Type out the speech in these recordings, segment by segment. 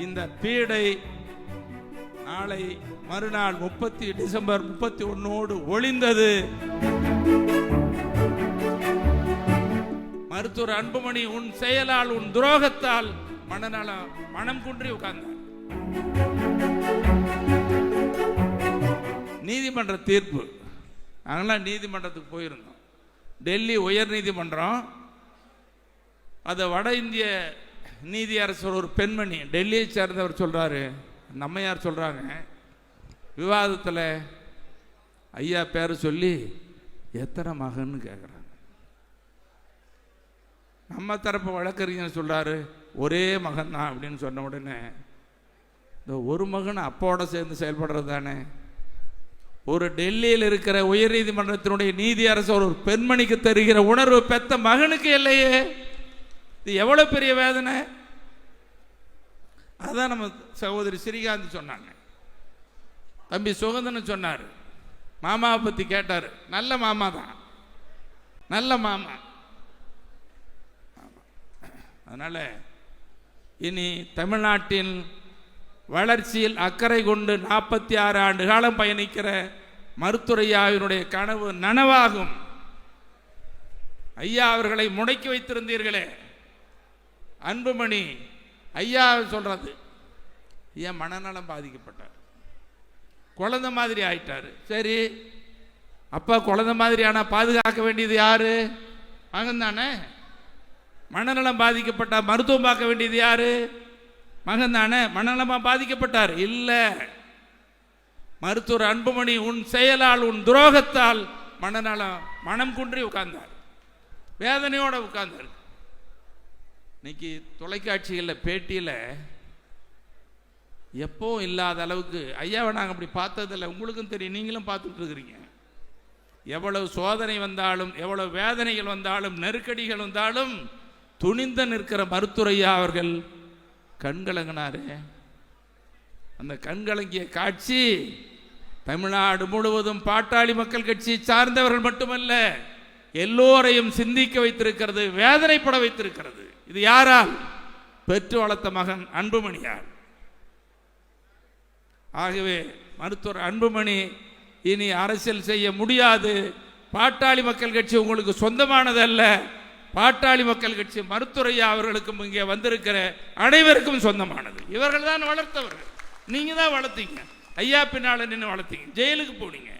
இந்த பீடை நாளை மறுநாள் டிசம்பர் 31 ஒளிந்தது. மருத்துவர் அன்புமணி உன் செயலால் உன் துரோகத்தால் மனம் குன்றி உட்கார்ந்தார். நீதிமன்ற தீர்ப்பு, நாங்களாம் நீதிமன்றத்துக்கு போயிருந்தோம். டெல்லி உயர் நீதிமன்றம், அது வட இந்திய நீதியரசர் ஒரு பெண்மணி டெல்லியை சேர்ந்தவர் சொல்றாரு, நம்மையார் சொல்றாங்க, விவாதத்தில் ஐயா பேரை சொல்லி எத்தனை மகன்னு கேட்குறாங்க. நம்ம தரப்பு வழக்கறிஞர் சொல்றாரு ஒரே மகன் தான் அப்படின்னு சொன்ன உடனே, இந்த ஒரு மகன் அப்போட சேர்ந்து செயல்படுறது தானே. ஒரு டெல்லியில் இருக்கிற உயர் நீதிமன்றத்தினுடைய நீதியரசர் ஒரு பெண்மணிக்கு தருகிற உணர்வு பெத்த மகனுக்கு இல்லையே. இது எவ்வளவு பெரிய வேதனை. அதான் நம்ம சகோதரி ஸ்ரீகாந்தி சொன்னாங்க. தம்பி சுகந்தன் சொன்னார், மாமாவை பற்றி கேட்டார். நல்ல மாமா தான், நல்ல மாமா. அதனால இனி தமிழ்நாட்டின் வளர்ச்சியில் அக்கறை கொண்டு 46 ஆண்டு காலம் பயணிக்கிற மருத்துவரையாவினுடைய கனவு நனவாகும். ஐயா அவர்களை முடக்கி வைத்திருந்தீர்களே, அன்புமணி ஐயா சொல்றது, ஐயா மனநலம் பாதிக்கப்பட்டார், குழந்தை மாதிரி ஆயிட்டாரு. சரி, அப்பா குழந்தை மாதிரி ஆனா பாதுகாக்க வேண்டியது யாரு? மகன் தானே. மனநலம் பாதிக்கப்பட்டா மருத்துவம் பார்க்க வேண்டியது யாரு? மகன் தானே. மனநலமா பாதிக்கப்பட்டார் இல்ல. மருத்துவர் அன்புமணி உன் செயலால் உன் துரோகத்தால் மனம் குன்றி உட்கார்ந்தார், வேதனையோட உட்கார்ந்தார். இன்னைக்கு தொலைக்காட்சிகளில் பேட்டியில் எப்போ இல்லாத அளவுக்கு ஐயாவை நாங்கள் அப்படி பார்த்ததில்லை. உங்களுக்கும் தெரியும், நீங்களும் பார்த்துட்டு இருக்கிறீங்க. எவ்வளவு சோதனை வந்தாலும், எவ்வளவு வேதனைகள் வந்தாலும், நெருக்கடிகள் வந்தாலும் துணிந்த நிற்கிற மருத்துவரையா அவர்கள் கண்கலங்கினாரே. அந்த கண்கலங்கிய காட்சி தமிழ்நாடு முழுவதும் பாட்டாளி மக்கள் கட்சி சார்ந்தவர்கள் மட்டுமல்ல, எல்லோரையும் சிந்திக்க வைத்திருக்கிறது, வேதனைப்பட வைத்திருக்கிறது. இது யாரால்? பெற்று வளர்த்த மகன் அன்புமணியால். ஆகவே மருத்துவர் அன்புமணி இனி அரசியல் செய்ய முடியாது. பாட்டாளி மக்கள் கட்சி உங்களுக்கு சொந்தமானதல்ல. பாட்டாளி மக்கள் கட்சி மருத்துவரையா அவர்களுக்கும் இங்கே வந்திருக்கிற அனைவருக்கும் சொந்தமானது. இவர்கள் தான் வளர்த்தவர்கள், நீங்க தான் வளர்த்தீங்க. ஐயா பின்னால நின்று வளர்த்தீங்க, ஜெயிலுக்கு போனீங்க.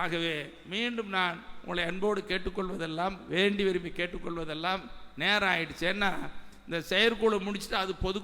ஆகவே மீண்டும் நான் உங்களை அன்போடு கேட்டுக்கொள்வதெல்லாம், வேண்டி விரும்பி கேட்டுக்கொள்வதெல்லாம், நேரம் ஆயிடுச்சு. ஏன்னா இந்த செயற்குழு முடிச்சுட்டு அது பொது